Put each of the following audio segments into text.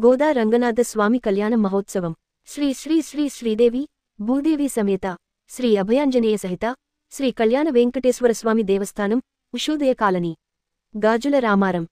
గోదా రంగనాథ స్వామి కళ్యాణ మహోత్సవం శ్రీ శ్రీ శ్రీ శ్రీదేవి భూదేవి సమేత శ్రీ అభయాంజనేయ సహిత శ్రీ కళ్యాణ వెంకటేశ్వర స్వామి దేవస్థానం ఉషోదయ కాలనీ గాజుల రామారం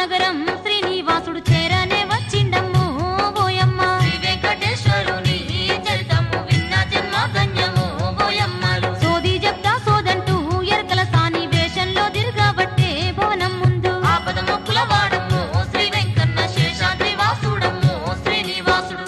నగరం శ్రీనివాసుడు చేరనే వచ్చిండమ్ము ఓయమ్మ శ్రీ వెంకటేశ్వరుని చరితము విన్న జన్మ ధన్యము ఓయమ్మలు సోది జప్తా సోదంటూ ఎరకల సాని వేషంలో తిరగబట్టే భవనం ముందు ఆపద మొక్కుల వాడము శ్రీ వెంకన్న శేషాద్రి వాసుడమ్ము శ్రీనివాసుడు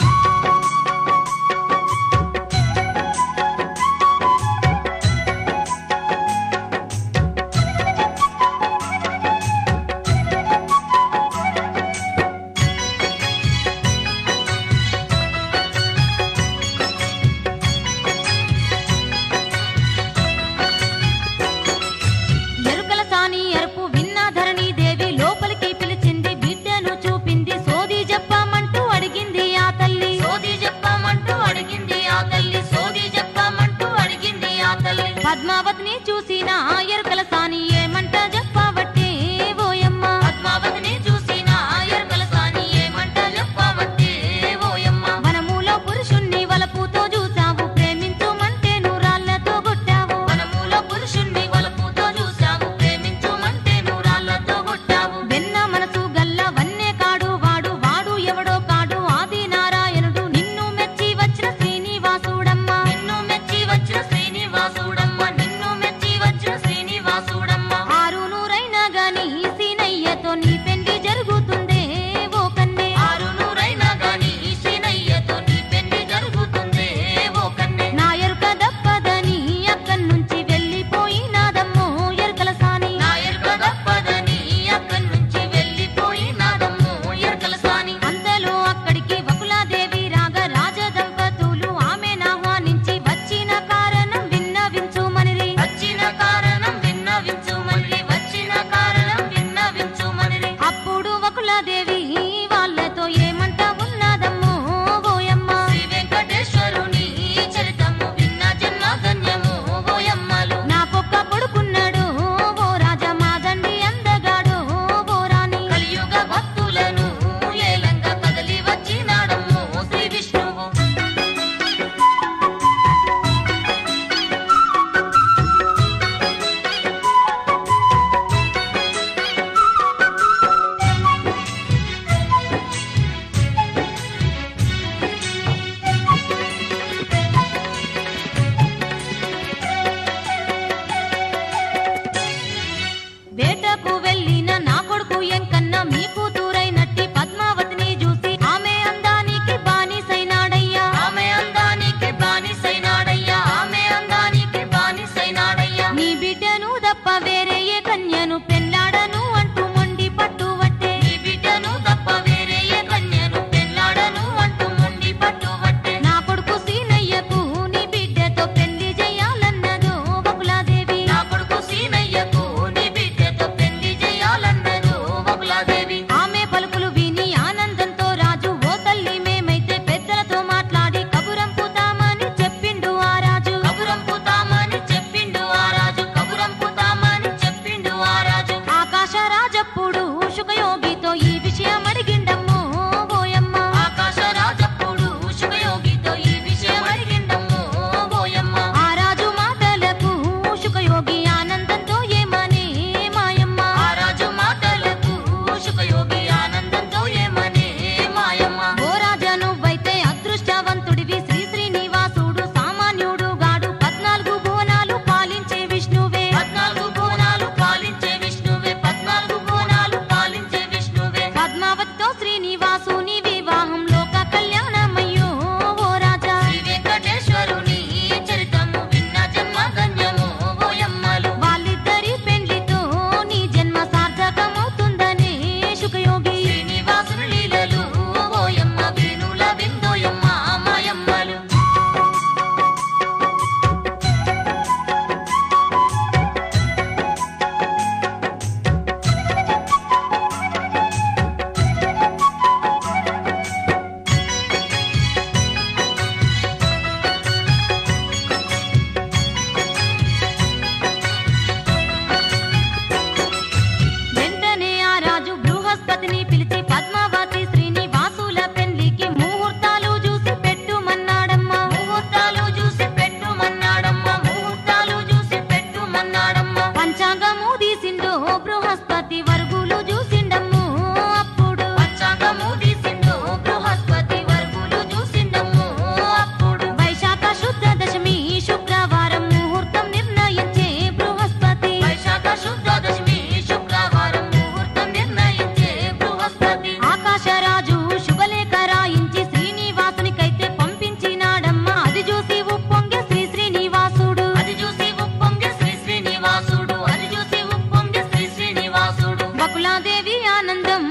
ఆనందం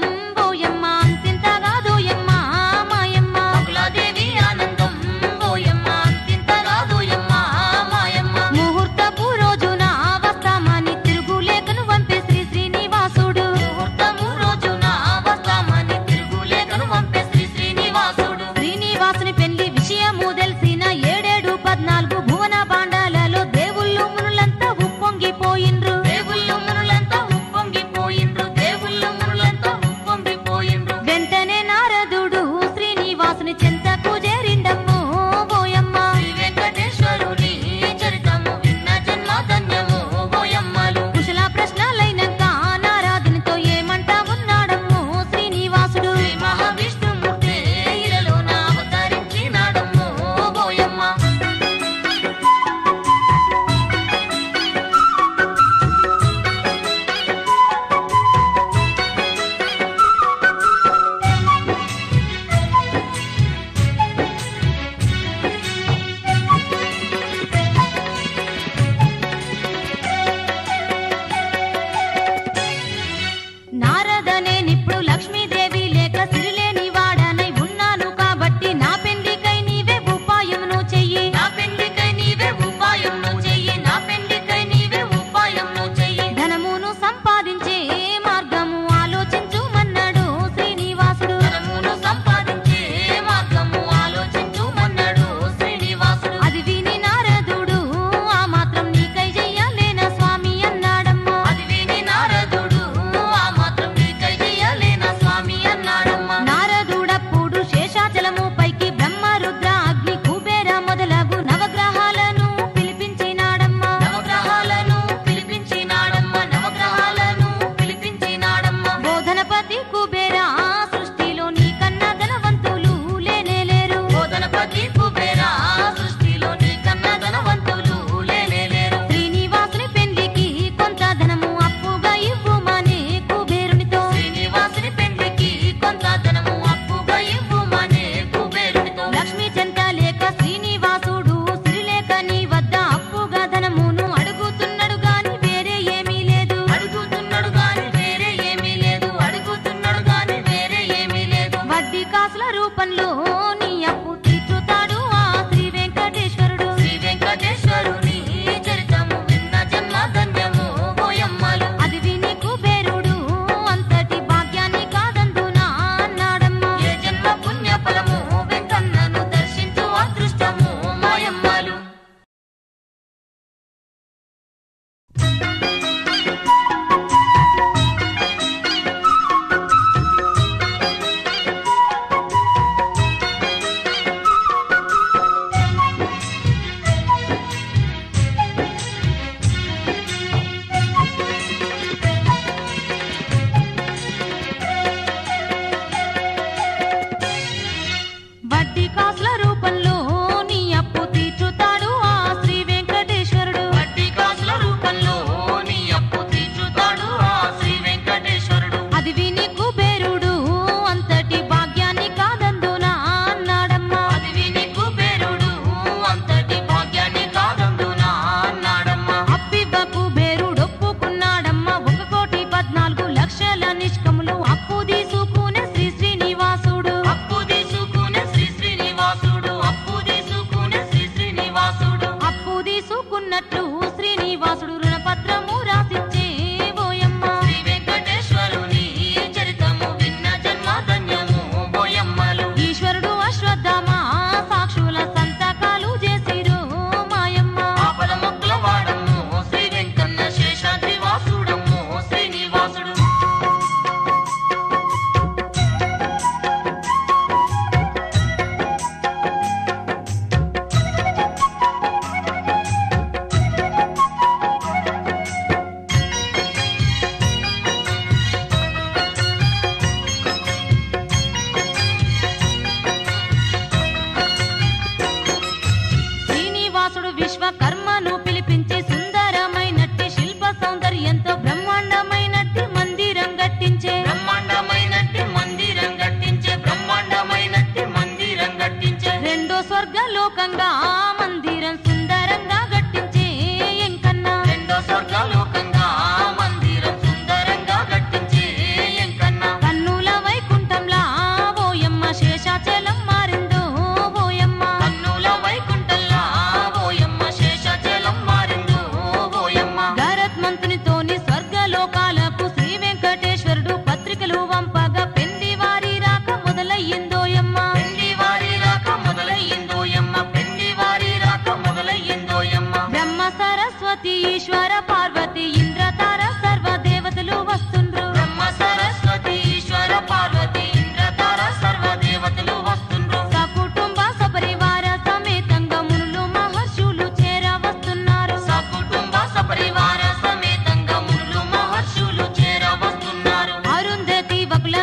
ఓయమ్మ అంతింత కాదోయమ్మ మాయమ్మ బకులాదేవి ఆనందం ఓయమ్మ అంతింత కాదోయమ్మ మాయమ్మ ముహూర్తపు రోజున వస్తామని తిరుగులేఖను పంపే శ్రీ శ్రీనివాసుడు ముహూర్తము రోజున వస్తామని తిరుగులేఖను పంపే శ్రీ శ్రీనివాసుడు శ్రీనివాసుని పెళ్లి విషయము తెలిసిన 7-14 భువన పాండాలలో దేవుళ్ళు మునులంతా ఉప్పొంగిపోయిండ్రు దేవుళ్ళు మునులంతా ఉప్పొంగిపోయిండ్రు దేవుళ్ళు మునులంతా చూపగా పెండి వారి రాక మొదలయ్యిందోయమ్మ పెండి వారి రాక మొదలయ్యిందోయమ్మ పెండి వారి రాక మొదలయ్యిందోయమ్మ బ్రహ్మ సరస్వతి ఈశ్వర పార్వతి ఇంద్రతార సర్వ దేవతలు వస్తుండ్రు బ్రహ్మ సరస్వతి ఈశ్వర పార్వతి ఇంద్రతార సర్వ దేవతలు వస్తుండ్రు సకుటుంబ సపరివార సమేతంగా మునులు మహర్షులు చేర వస్తున్నారు సకుటుంబ సపరివార సమేతంగా మునులు మహర్షులు చేర వస్తున్నారు అరుంధతి వకుల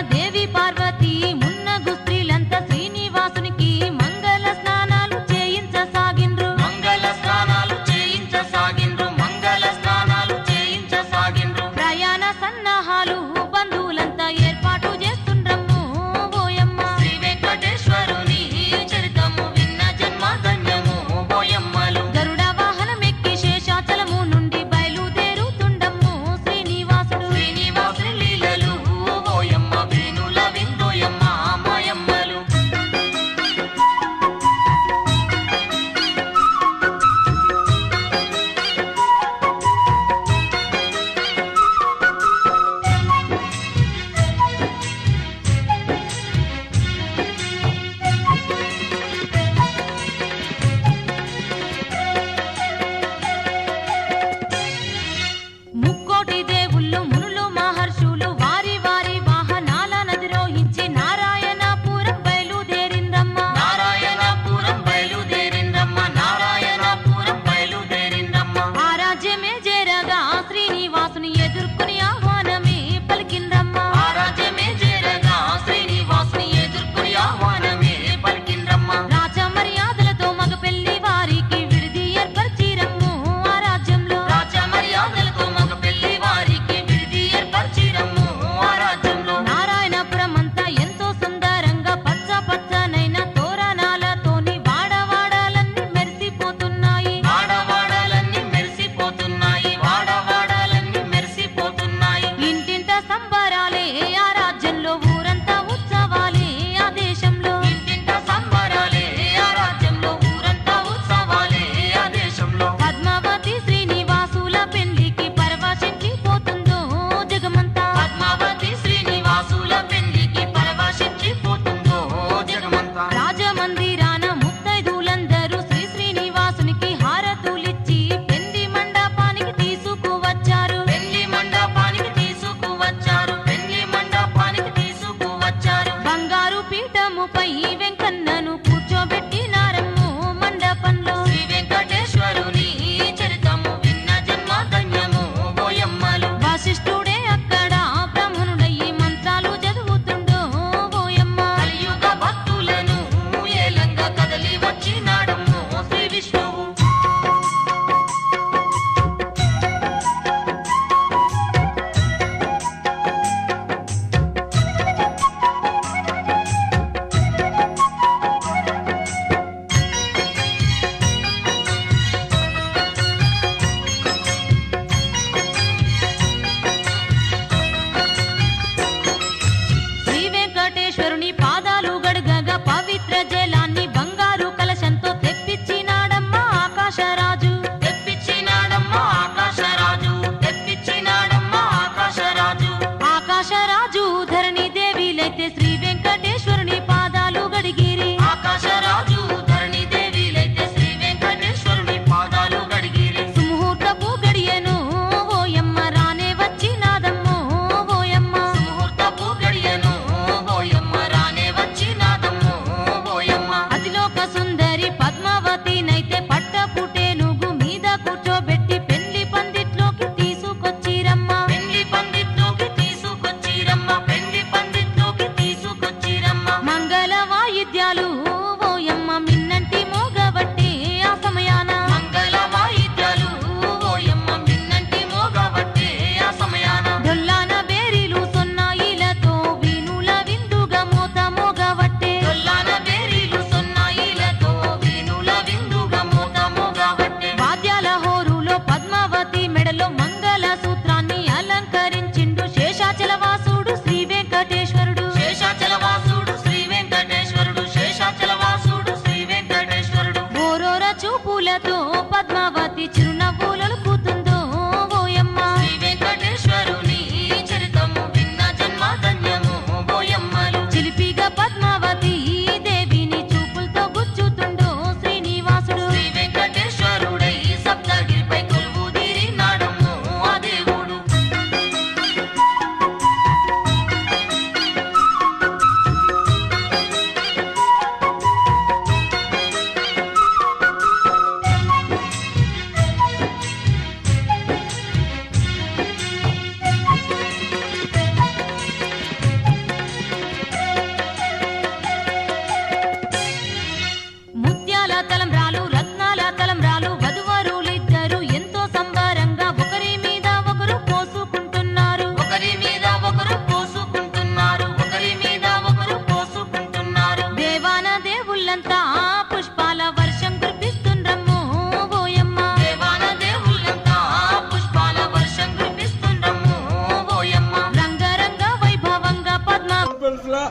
పెన్స్లా.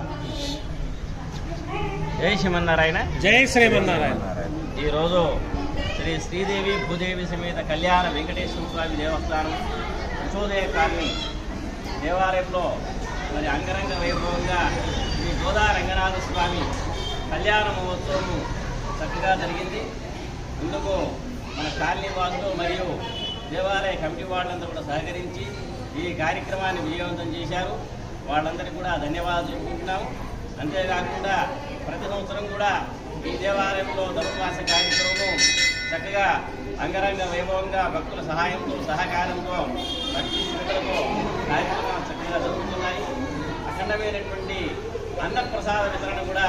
జై శ్రీమన్నారాయణ. జై శ్రీమన్నారాయణ. ఈరోజు శ్రీ శ్రీదేవి భూదేవి సమేత కళ్యాణ వెంకటేశ్వర స్వామి దేవస్థానం ఉషోదయ కాలనీ దేవాలయంలో మరి అంగరంగ వైభవంగా శ్రీ గోదా రంగనాథ స్వామి కళ్యాణ మహోత్సవం చక్కగా జరిగింది. ఇందుకు మన కాలనీ వాసులు మరియు దేవాలయ కమిటీ వాళ్ళంతా కూడా సహకరించి ఈ కార్యక్రమాన్ని విజయవంతం చేశారు. వాళ్ళందరికీ కూడా ధన్యవాదాలు చెప్పుకుంటున్నాము. అంతేకాకుండా ప్రతి సంవత్సరం కూడా ఈ దేవాలయంలో ధనుర్మాస కార్యక్రమం చక్కగా అంగరంగ వైభవంగా భక్తుల సహాయంతో సహకారంతో భక్తి శ్రద్ధలతో కార్యక్రమాలు చక్కగా జరుగుతున్నాయి. అఖండమైనటువంటి అన్నప్రసాద వితరణ కూడా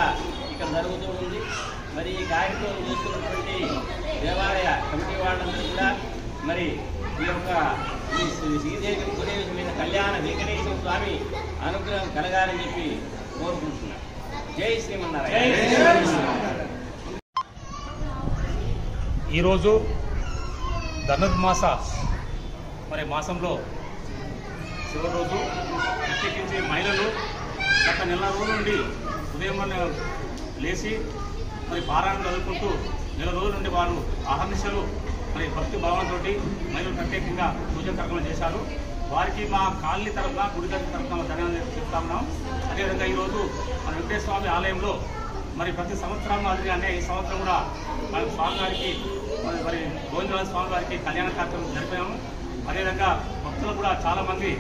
ఇక్కడ జరుగుతూ ఉంది. మరి ఈ కార్యక్రమం చేస్తున్నటువంటి దేవాలయ కమిటీ వాళ్ళందరూ కూడా మరి ఈ యొక్క శ్రీదేవి భూదేవి సమేత కళ్యాణ వెంకటేశ్వర స్వామి అనుగ్రహం కలగాలని చెప్పి కోరుకుంటున్నాను. జై శ్రీమన్నారాయణ. ఈరోజు ధనుర్మాస మాసంలో చివరి రోజు ప్రత్యేకించి మహిళలు గత నెల రోజుల నుండి ఉదయం లేచి పారాయణ చదువుకుంటూ నెల రోజుల నుండి వారు అహర్నిశలు భక్తి భావంతో మహిళలు ప్రత్యేకంగా పూజా కార్యక్రమం చేశారు. వారికి మా కాలనీ తరఫున గుడి తరఫున ధన్యవాదాలు చెప్తా ఉన్నాం. అదేవిధంగా ఈరోజు మన వెంకటేశ్వర స్వామి ఆలయంలో ప్రతి సంవత్సరం మాదిరిగానే ఈ సంవత్సరం కూడా మన స్వామివారికి గోవిందరాజ స్వామి వారికి కళ్యాణ కార్యక్రమం జరిపాము. అదేవిధంగా భక్తులు కూడా చాలామంది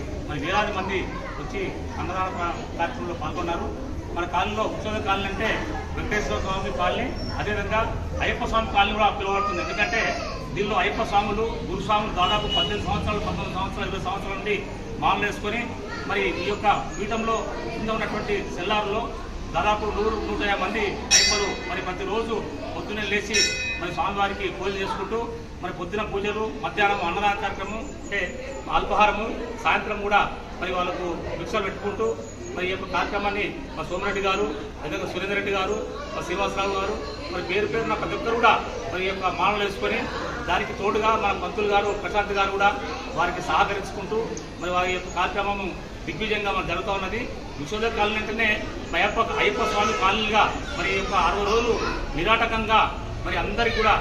వేలాది మంది వచ్చి అన్నదాన కార్యక్రమంలో పాల్గొన్నారు. మన కాలనీలో ఉత్సవ కాలనీ అంటే వెంకటేశ్వర స్వామి కాలనీ, అదేవిధంగా అయ్యప్ప స్వామి కాలనీ కూడా పిలువబడుతుంది. ఎందుకంటే దీనిలో అయ్యప్ప స్వాములు గురుస్వాములు దాదాపు 18 సంవత్సరాలు 19 సంవత్సరాలు 20 సంవత్సరాల నుండి మాలలు వేసుకొని ఈ యొక్క పీఠంలో కింద ఉన్నటువంటి సెల్లార్లో దాదాపు 100-150 మంది అయ్యప్పలు ప్రతిరోజు పొద్దున్నే లేచి స్వామివారికి పూజలు చేసుకుంటూ పొద్దున పూజలు, మధ్యాహ్నం అన్నదాన కార్యక్రమం అంటే అల్పాహారము, సాయంత్రం కూడా వాళ్ళకు భిక్షలు పెట్టుకుంటూ ఈ యొక్క కార్యక్రమాన్ని మా సోమిరెడ్డి గారు, అదేవిధంగా సురేందర్ రెడ్డి గారు, మా శ్రీనివాసరావు గారు పేరు పేరున ప్రతి ఒక్కరు కూడా ఈ యొక్క మాలలు వేసుకొని దానికి తోడుగా మన మంత్రులు గారు, ప్రశాంత్ గారు కూడా వారికి సహకరించుకుంటూ వారి యొక్క కార్యక్రమం దిగ్విజయంగా జరుగుతూ ఉన్నది. ఉషోదయ కాలనీ అంటేనే అయ్యప్ప స్వామి కాలనీగా ఈ యొక్క 60 రోజులు నిరాటకంగా అందరికీ కూడా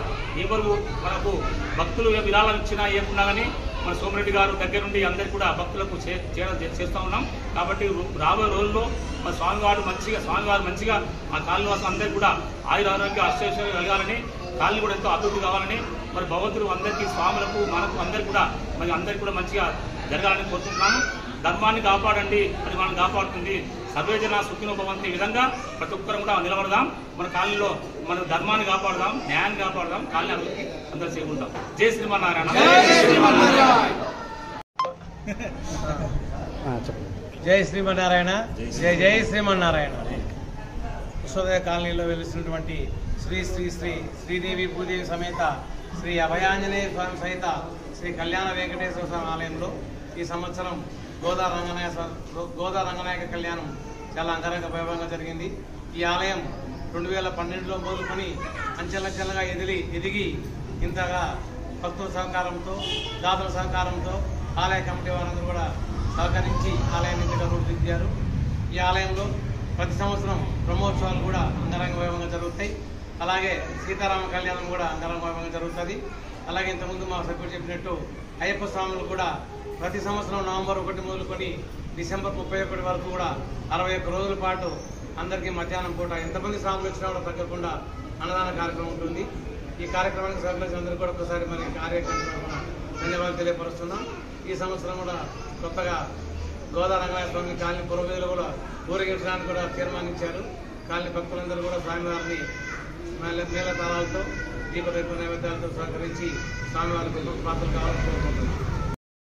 ఎవరు మనకు భక్తులు విరాళాలు ఇచ్చినా ఏమున్నా కానీ మన సోమిరెడ్డి గారు దగ్గర నుండి అందరికీ కూడా భక్తులకు చేస్తూ ఉన్నాం. కాబట్టి రాబోయే రోజుల్లో స్వామివారు మంచిగా ఆ కాలనీ వాసులు అందరికీ కూడా ఆయురారోగ్య అష్టైశ్వర్యం కలగాలని, కాలనీ కూడా ఎంతో అభివృద్ధి కావాలని భగవంతుడు అందరికీ స్వాములకు మనకు అందరికీ కూడా అందరికీ కూడా మంచిగా జరగాలని కోరుకుంటున్నాము. ధర్మాన్ని కాపాడండి, అది మనం కాపాడుతుంది. సర్వేజన సుఖినో భవంతి ఈ విధంగా ప్రతి ఒక్కరు కూడా నిలబడదాం. మన కాలనీలో మన ధర్మాన్ని కాపాడదాం, న్యాయాన్ని కాపాడదాం, కాలనీ అభివృద్ధి అందరూ చేకుంటాం. జై శ్రీమన్నారాయణ. జై శ్రీమన్నారాయణ. జై జై శ్రీమన్నారాయణ. ఉషోదయ కాలనీలో వెలుస్తున్నటువంటి శ్రీ శ్రీ శ్రీ శ్రీదేవి భూదేవి సమేత శ్రీ అభయాంజనేయ స్వామి సహిత శ్రీ కళ్యాణ వెంకటేశ్వర స్వామి ఆలయంలో ఈ సంవత్సరం గోదా రంగనాయక కళ్యాణం చాలా అంగరంగ వైభవంగా జరిగింది. ఈ ఆలయం 2012లో మొదలుకొని అంచెలంచెలుగా ఎదిగి ఇంతగా భక్తుల సహకారంతో, దాతల సహకారంతో ఆలయ కమిటీ వారందరూ కూడా సహకరించి ఆలయాన్ని ఇంతగా రూపుదిద్దారు. ఈ ఆలయంలో ప్రతి సంవత్సరం బ్రహ్మోత్సవాలు కూడా అంగరంగ వైభవంగా జరుగుతాయి. అలాగే సీతారామ కళ్యాణం కూడా అంగరంగ వైభవంగా జరుగుతుంది. అలాగే ఇంతకుముందు మా సభ్యుడు చెప్పినట్టు అయ్యప్ప స్వాములు కూడా ప్రతి సంవత్సరం నవంబర్ 1 మొదలుకొని డిసెంబర్ 31 వరకు కూడా 61 రోజుల పాటు అందరికీ మధ్యాహ్నం పూట ఎంతమంది స్వాములు వచ్చినా కూడా తగ్గకుండా అన్నదాన కార్యక్రమం ఉంటుంది. ఈ కార్యక్రమానికి సహకరించిన అందరూ కూడా ఒకసారి కార్యక్రమం ధన్యవాదాలు తెలియపరుస్తున్నాం. ఈ సంవత్సరం కూడా కొత్తగా గోదా రంగనాథ స్వామి కాలనీ పురోగతిలో కూడా ఊరేగించడానికి కూడా తీర్మానించారు. కాలనీ భక్తులందరూ కూడా స్వామివారిని మేళ తాళాలతో దీపదీప నైవేద్యాలతో సహకరించి స్వామివారికి పాత్రలు కావాలని కోరుకుంటున్నాం.